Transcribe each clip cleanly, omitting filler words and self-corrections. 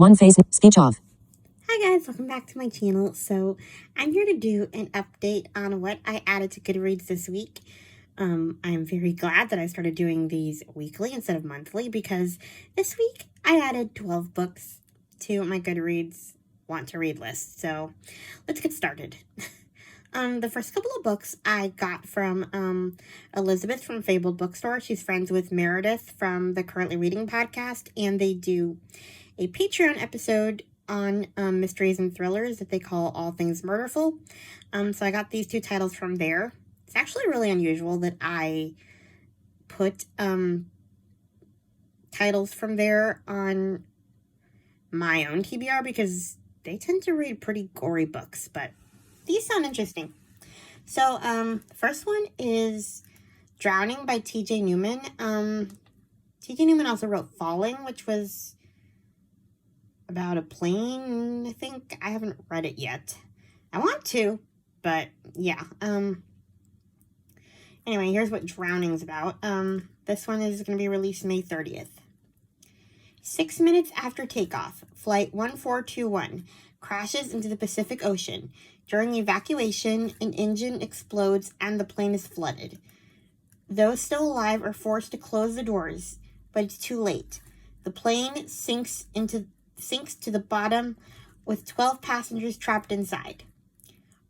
One phase. Speech off. Hi guys, welcome back to my channel. So I'm here to do an update on what I added to Goodreads this week. I am very glad that I started doing these weekly instead of monthly because this week I added 12 books to my Goodreads want to read list. So let's get started. The first couple of books I got from Elizabeth from Fabled Bookstore. She's friends with Meredith from the Currently Reading podcast, and they do a Patreon episode on mysteries and thrillers that they call All Things Murderful. So I got these two titles from there. It's actually really unusual that I put titles from there on my own TBR because they tend to read pretty gory books, but these sound interesting. So, the first one is Drowning by Tj Newman. Tj Newman also wrote Falling, which was about a plane, I think. I haven't read it yet. I want to, but yeah. Anyway, here's what Drowning's about. This one is going to be released May 30th. 6 minutes after takeoff, Flight 1421 crashes into the Pacific Ocean. During evacuation, an engine explodes and the plane is flooded. Those still alive are forced to close the doors, but it's too late. The plane sinks to the bottom with 12 passengers trapped inside.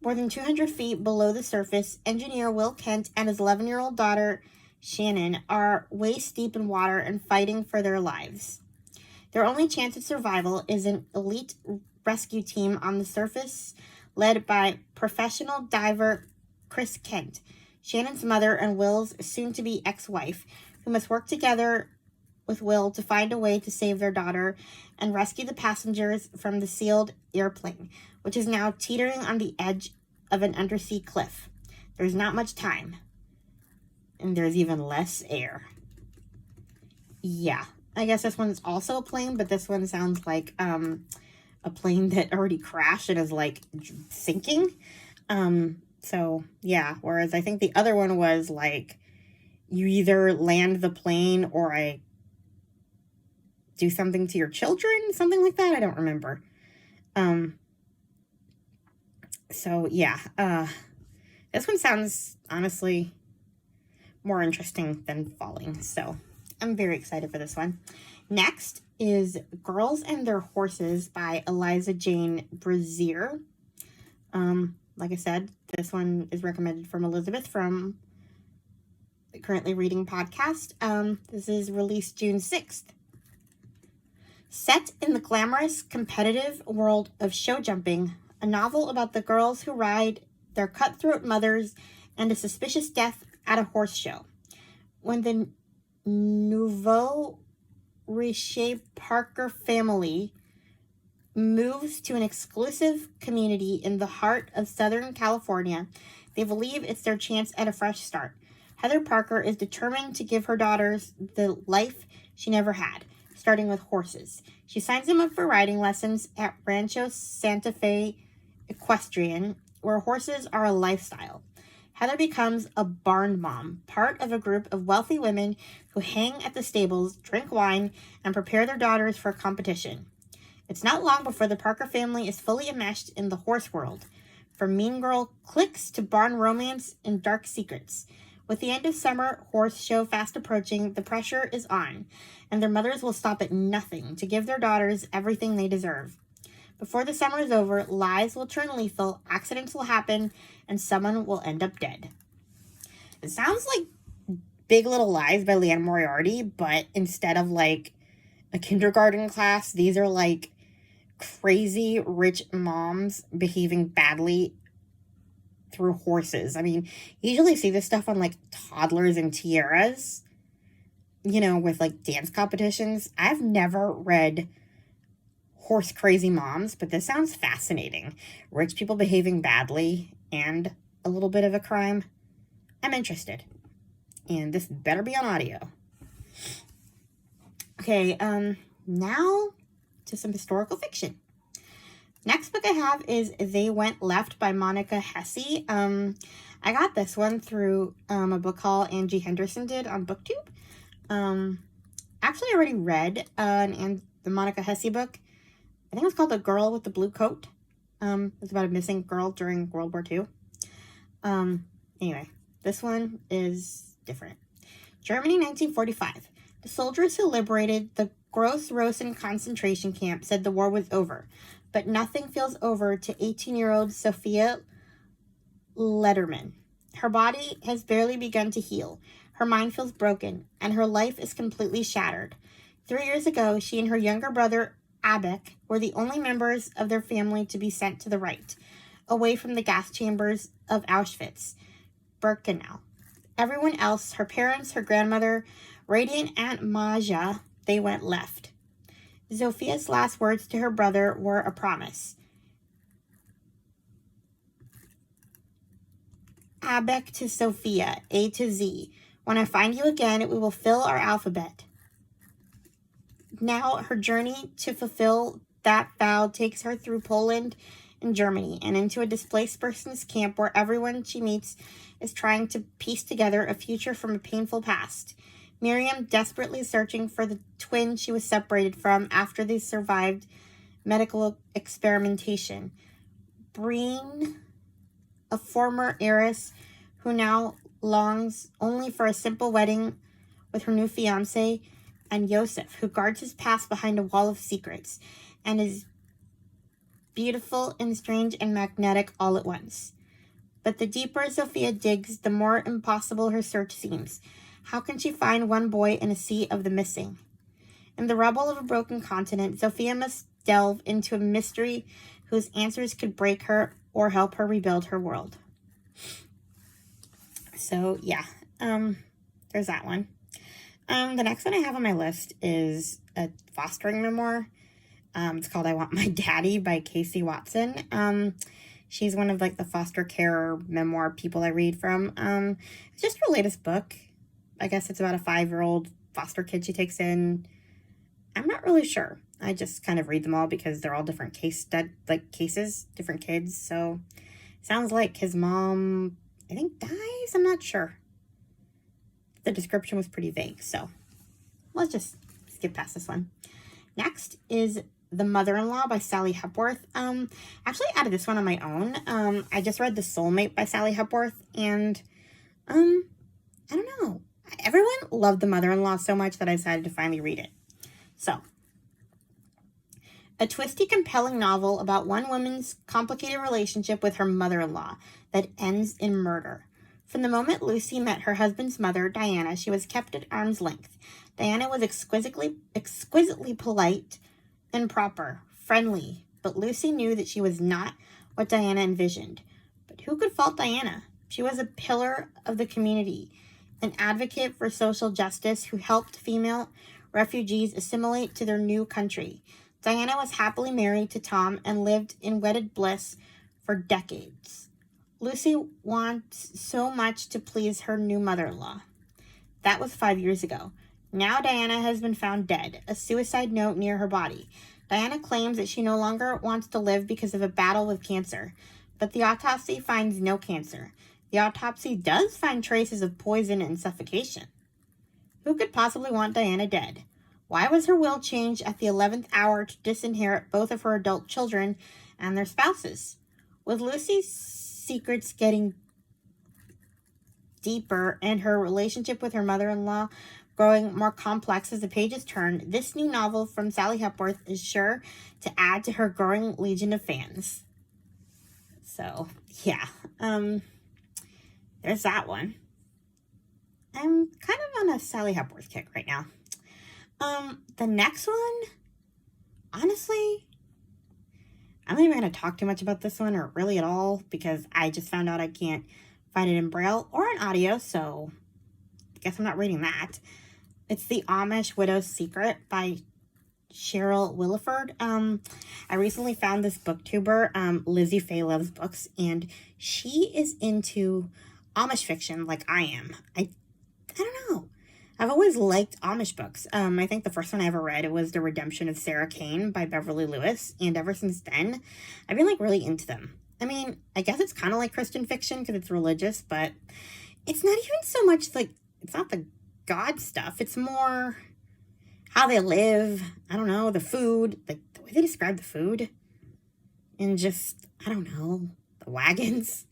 More than 200 feet below the surface, engineer Will Kent and his 11-year-old daughter, Shannon, are waist deep in water and fighting for their lives. Their only chance of survival is an elite rescue team on the surface led by professional diver Chris Kent, Shannon's mother and Will's soon-to-be ex-wife, who must work together with Will to find a way to save their daughter and rescue the passengers from the sealed airplane, which is now teetering on the edge of an undersea cliff. There's not much time, and there's even less air. Yeah, I guess this one's also a plane, but this one sounds like a plane that already crashed and is like sinking. So yeah, whereas I think the other one was like you either land the plane or I do something to your children, something like that. I don't remember. So yeah, this one sounds honestly more interesting than Falling. So I'm very excited for this one. Next is Girls and Their Horses by Eliza Jane Brazier. Like I said, this one is recommended from Elizabeth from the Currently Reading podcast. This is released June 6th. Set in the glamorous, competitive world of show jumping, a novel about the girls who ride their cutthroat mothers and a suspicious death at a horse show. When the nouveau riche Parker family moves to an exclusive community in the heart of Southern California, they believe it's their chance at a fresh start. Heather Parker is determined to give her daughters the life she never had, starting with horses. She signs them up for riding lessons at Rancho Santa Fe Equestrian, where horses are a lifestyle. Heather becomes a barn mom, part of a group of wealthy women who hang at the stables, drink wine, and prepare their daughters for competition. It's not long before the Parker family is fully enmeshed in the horse world, from mean girl cliques to barn romance and dark secrets. With the end of summer horse show fast approaching, the pressure is on, and their mothers will stop at nothing to give their daughters everything they deserve. Before the summer is over, lies will turn lethal, accidents will happen, and someone will end up dead. It sounds like Big Little Lies by Leanne Moriarty, but instead of like a kindergarten class, these are like crazy rich moms behaving badly through horses. I mean, you usually see this stuff on like Toddlers and Tiaras, you know, with like dance competitions. I've never read Horse Crazy Moms, but this sounds fascinating. Rich people behaving badly and a little bit of a crime. I'm interested. And this better be on audio. Okay, now to some historical fiction. Next book I have is They Went Left by Monica Hesse. I got this one through a book haul Angie Henderson did on BookTube. Actually, I already read the Monica Hesse book. I think it was called The Girl with the Blue Coat. It's about a missing girl during World War II. Anyway, this one is different. Germany, 1945. The soldiers who liberated the Gross-Rosen concentration camp said the war was over, but nothing feels over to 18-year-old Sophia Lederman. Her body has barely begun to heal. Her mind feels broken, and her life is completely shattered. 3 years ago, she and her younger brother, Abek, were the only members of their family to be sent to the right, away from the gas chambers of Auschwitz-Birkenau. Everyone else, her parents, her grandmother, radiant Aunt Maja, they went left. Zophia's last words to her brother were a promise. Abek to Sophia, A to Z. When I find you again, we will fill our alphabet. Now her journey to fulfill that vow takes her through Poland and Germany and into a displaced persons camp where everyone she meets is trying to piece together a future from a painful past. Miriam desperately searching for the twin she was separated from after they survived medical experimentation. Breen, a former heiress who now longs only for a simple wedding with her new fiancé, and Yosef, who guards his past behind a wall of secrets and is beautiful and strange and magnetic all at once. But the deeper Sophia digs, the more impossible her search seems. How can she find one boy in a sea of the missing? In the rubble of a broken continent, Sophia must delve into a mystery whose answers could break her or help her rebuild her world. So, yeah, there's that one. The next one I have on my list is a fostering memoir. It's called I Want My Daddy by Casey Watson. She's one of, like, the foster care memoir people I read from. It's just her latest book. I guess it's about a 5-year-old foster kid she takes in. I'm not really sure. I just kind of read them all because they're all different cases, different kids. So, sounds like his mom, I think, dies. I'm not sure. The description was pretty vague, so let's just skip past this one. Next is The Mother-in-Law by Sally Hepworth. Actually added this one on my own. I just read The Soulmate by Sally Hepworth, and I don't know. Everyone loved The Mother-in-Law so much that I decided to finally read it. So, a twisty, compelling novel about one woman's complicated relationship with her mother-in-law that ends in murder. From the moment Lucy met her husband's mother, Diana, she was kept at arm's length. Diana was exquisitely polite and proper, friendly, but Lucy knew that she was not what Diana envisioned. But who could fault Diana? She was a pillar of the community, an advocate for social justice who helped female refugees assimilate to their new country. Diana was happily married to Tom and lived in wedded bliss for decades. Lucy wants so much to please her new mother-in-law. That was 5 years ago. Now Diana has been found dead, a suicide note near her body. Diana claims that she no longer wants to live because of a battle with cancer, but the autopsy finds no cancer. The autopsy does find traces of poison and suffocation. Who could possibly want Diana dead? Why was her will changed at the 11th hour to disinherit both of her adult children and their spouses? With Lucy's secrets getting deeper and her relationship with her mother-in-law growing more complex as the pages turn, this new novel from Sally Hepworth is sure to add to her growing legion of fans. So, yeah. There's that one. I'm kind of on a Sally Hepworth kick right now. The next one, honestly, I'm not even going to talk too much about this one, or really at all, because I just found out I can't find it in Braille or in audio, so I guess I'm not reading that. It's The Amish Widow's Secret by Cheryl Williford. I recently found this booktuber, Lizzie Faye Loves Books, and she is into Amish fiction like I am. I don't know. I've always liked Amish books. I think the first one I ever read, it was The Redemption of Sarah Kane by Beverly Lewis. And ever since then, I've been, like, really into them. I mean, I guess it's kind of like Christian fiction because it's religious, but it's not even so much, like, it's not the God stuff. It's more, how they live. I don't know, the food, like the way they describe the food. And just, I don't know, the wagons.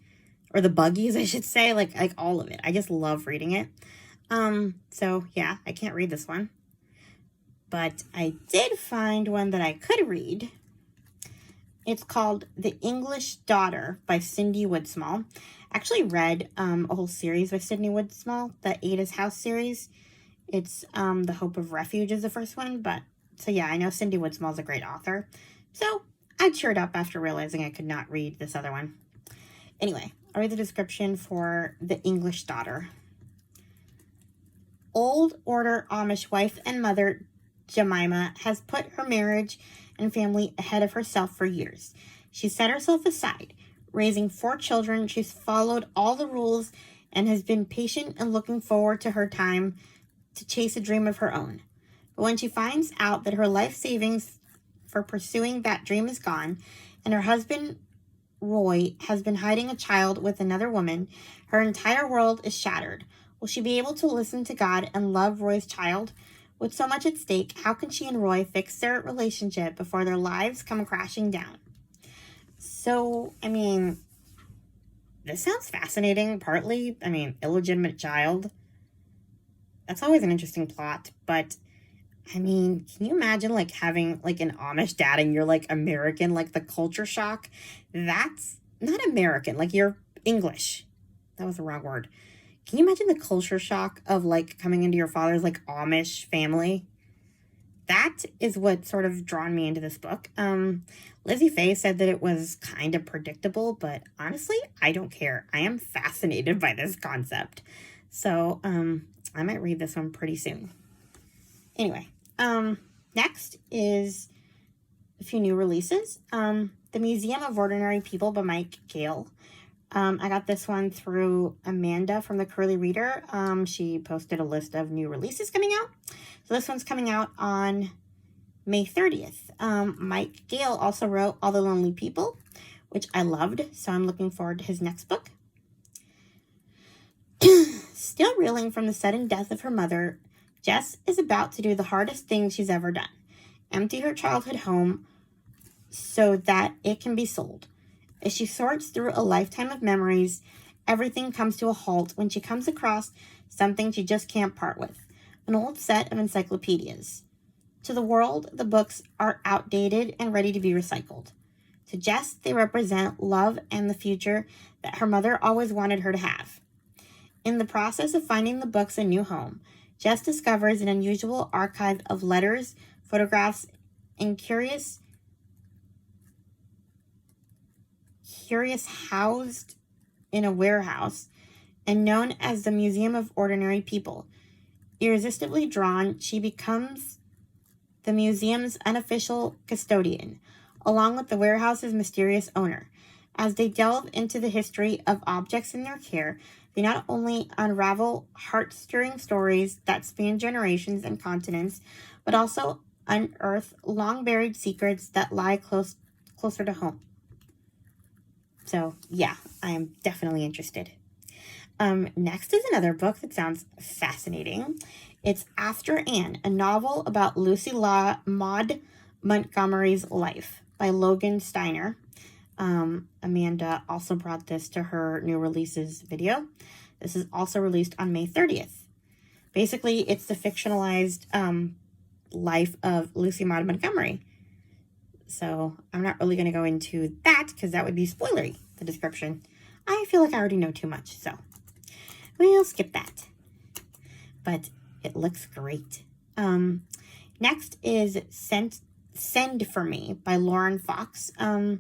Or the buggies, I should say. Like all of it. I just love reading it. So, yeah, I can't read this one. But I did find one that I could read. It's called The English Daughter by Cindy Woodsmall. I actually read a whole series by Cindy Woodsmall, the Ada's House series. It's The Hope of Refuge is the first one. But, so yeah, I know Cindy Woodsmall's a great author. So, I cheered up after realizing I could not read this other one. Anyway, I'll read the description for The English Daughter. Old order Amish wife and mother Jemima has put her marriage and family ahead of herself for years. She set herself aside, raising 4 children. She's followed all the rules and has been patient and looking forward to her time to chase a dream of her own. But when she finds out that her life savings for pursuing that dream is gone, and her husband Roy has been hiding a child with another woman, her entire world is shattered. Will she be able to listen to God and love Roy's child? With so much at stake, how can she and Roy fix their relationship before their lives come crashing down? So, I mean, this sounds fascinating. Partly, illegitimate child. That's always an interesting plot, but I mean, can you imagine, like, having, like, an Amish dad and you're, like, American, like, the culture shock? That's not American, like, you're English. That was the wrong word. Can you imagine the culture shock of, like, coming into your father's, like, Amish family? That is what sort of drawn me into this book. Lizzie Faye said that it was kind of predictable, but honestly, I don't care. I am fascinated by this concept. So, I might read this one pretty soon. Anyway, next is a few new releases. The Museum of Ordinary People by Mike Gale. I got this one through Amanda from the Curly Reader. She posted a list of new releases coming out. So this one's coming out on May 30th. Mike Gale also wrote All the Lonely People, which I loved, so I'm looking forward to his next book. Still reeling from the sudden death of her mother, Jess is about to do the hardest thing she's ever done. Empty her childhood home so that it can be sold. As she sorts through a lifetime of memories, everything comes to a halt when she comes across something she just can't part with, an old set of encyclopedias. To the world, the books are outdated and ready to be recycled. To Jess, they represent love and the future that her mother always wanted her to have. In the process of finding the books a new home, Jess discovers an unusual archive of letters, photographs, and curious housed in a warehouse and known as the Museum of Ordinary People. Irresistibly drawn, she becomes the museum's unofficial custodian, along with the warehouse's mysterious owner. As they delve into the history of objects in their care, they not only unravel heart-stirring stories that span generations and continents, but also unearth long-buried secrets that lie closer to home. So, yeah, I am definitely interested. Next is another book that sounds fascinating. It's After Anne, a novel about Lucy Maud Montgomery's life by Logan Steiner. Amanda also brought this to her new releases video. This is also released on May 30th. Basically, it's the fictionalized life of Lucy Maud Montgomery. So I'm not really going to go into that because that would be spoilery, the description. I feel like I already know too much, so we'll skip that. But it looks great. Next is Send For Me by Lauren Fox. I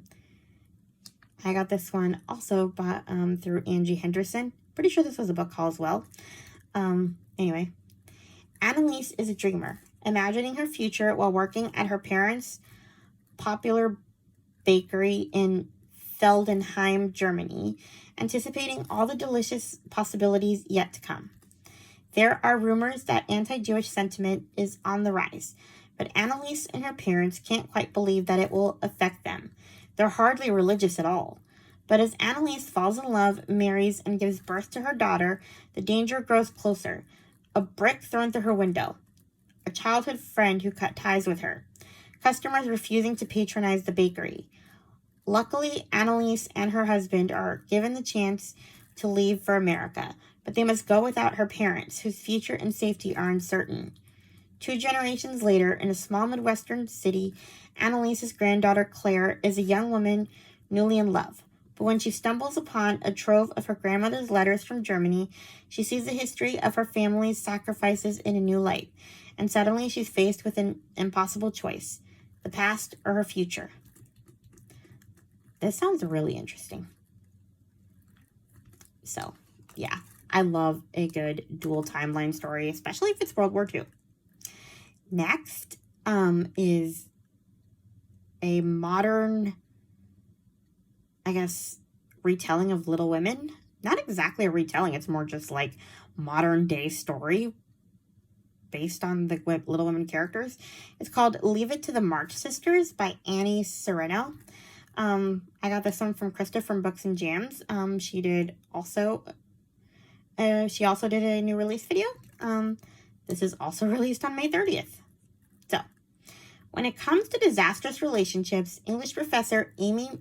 got this one also by, through Angie Henderson. Pretty sure this was a book haul as well. Anyway, Annalise is a dreamer, imagining her future while working at her parents' popular bakery in Feldenheim, Germany, anticipating all the delicious possibilities yet to come. There are rumors that anti-Jewish sentiment is on the rise, but Annalise and her parents can't quite believe that it will affect them. They're hardly religious at all. But as Annalise falls in love, marries, and gives birth to her daughter, the danger grows closer. A brick thrown through her window. a childhood friend who cut ties with her, customers refusing to patronize the bakery. Luckily, Annalise and her husband are given the chance to leave for America, but they must go without her parents, whose future and safety are uncertain. 2 generations later, in a small Midwestern city, Annalise's granddaughter Claire is a young woman newly in love. But when she stumbles upon a trove of her grandmother's letters from Germany, she sees the history of her family's sacrifices in a new light, and suddenly she's faced with an impossible choice: the past or her future. This sounds really interesting. So, yeah, I love a good dual timeline story, especially if it's World War II. Next is a modern, I guess, retelling of Little Women. Not exactly a retelling, it's more just like modern day story based on the Little Women characters. It's called Leave It to the March Sisters by Annie Sereno. I got this one from Krista from Books and Jams. She also did a new release video. This is also released on May 30th. So, when it comes to disastrous relationships, English professor Amy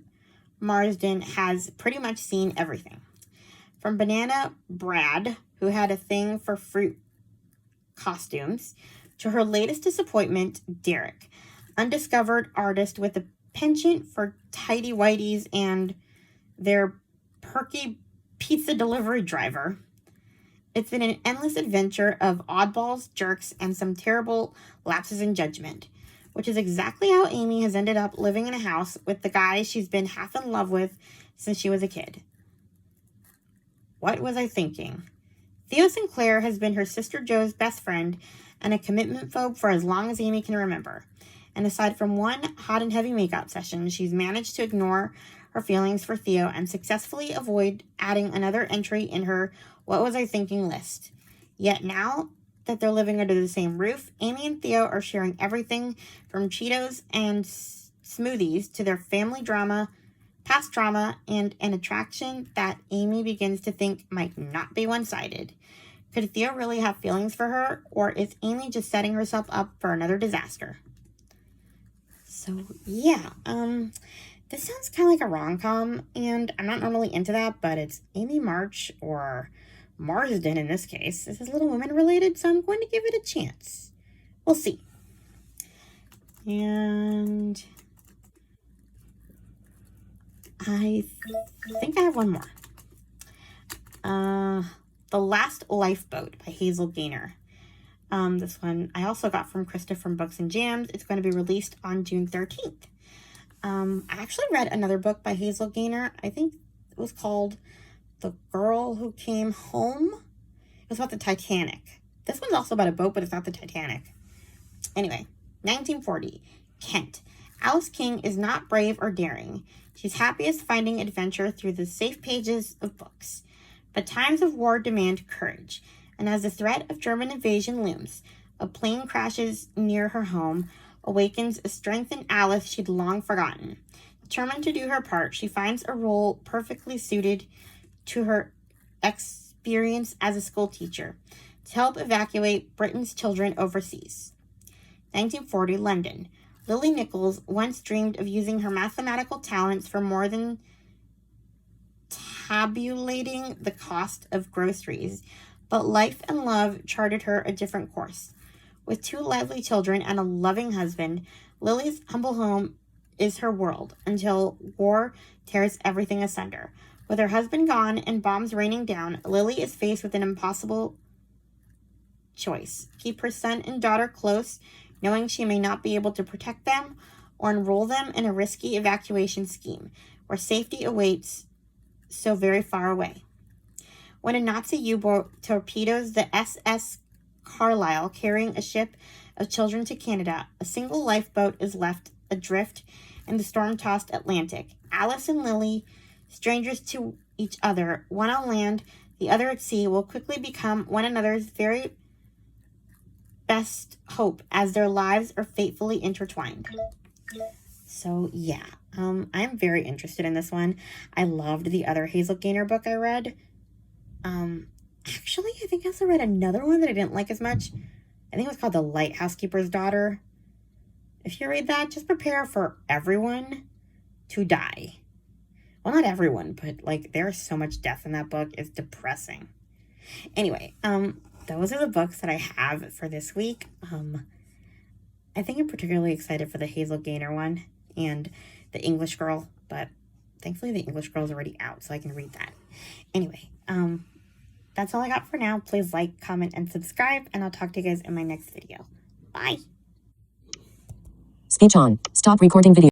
Marsden has pretty much seen everything. From Banana Brad, who had a thing for fruit costumes, to her latest disappointment, Derek, undiscovered artist with a penchant for tighty-whities and their perky pizza delivery driver. It's been an endless adventure of oddballs, jerks, and some terrible lapses in judgment, which is exactly how Amy has ended up living in a house with the guy she's been half in love with since she was a kid. What was I thinking? Theo Sinclair has been her sister Jo's best friend and a commitment phobe for as long as Amy can remember. And aside from one hot and heavy makeout session, she's managed to ignore her feelings for Theo and successfully avoid adding another entry in her "What Was I Thinking" list. Yet now that they're living under the same roof, Amy and Theo are sharing everything from Cheetos and smoothies to their family drama, past trauma, and an attraction that Amy begins to think might not be one-sided. Could Theo really have feelings for her, or is Amy just setting herself up for another disaster? So, yeah, this sounds kind of like a rom-com, and I'm not normally into that, but it's Amy March, or Marsden in this case. This is Little Women related, so I'm going to give it a chance. We'll see. And I think I have one more. The Last Lifeboat by Hazel Gaynor. This one I also got from Krista from Books and Jams. It's going to be released on June 13th. I actually read another book by Hazel Gaynor. I think it was called The Girl Who Came Home. It was about the Titanic. This one's also about a boat, but it's not the Titanic. Anyway, 1940, Kent. Alice King is not brave or daring. She's happiest finding adventure through the safe pages of books. But times of war demand courage, and as the threat of German invasion looms, a plane crashes near her home, awakens a strength in Alice she'd long forgotten. Determined to do her part, she finds a role perfectly suited to her experience as a school teacher to help evacuate Britain's children overseas. 1940, London. Lily Nichols once dreamed of using her mathematical talents for more than tabulating the cost of groceries, but life and love charted her a different course. With 2 lively children and a loving husband, Lily's humble home is her world until war tears everything asunder. With her husband gone and bombs raining down, Lily is faced with an impossible choice: keep her son and daughter close, knowing she may not be able to protect them, or enroll them in a risky evacuation scheme where safety awaits so very far away. When a Nazi U-boat torpedoes the SS Carlisle carrying a ship of children to Canada, a single lifeboat is left adrift in the storm-tossed Atlantic. Alice and Lily, strangers to each other, one on land, the other at sea, will quickly become one another's very best hope as their lives are fatefully intertwined. So, yeah, I'm very interested in this one. I loved the other Hazel Gaynor book I read. Actually, I think I also read another one that I didn't like as much. I think it was called The Lighthouse Keeper's Daughter. If you read that, just prepare for everyone to die. Well, not everyone, but like there's so much death in that book. It's depressing. Anyway, those are the books that I have for this week. I think I'm particularly excited for the Hazel Gaynor one and the English Girl, but thankfully the English Girl is already out, so I can read that. Anyway, that's all I got for now. Please like, comment, and subscribe, and I'll talk to you guys in my next video. Bye! Speech on. Stop recording video.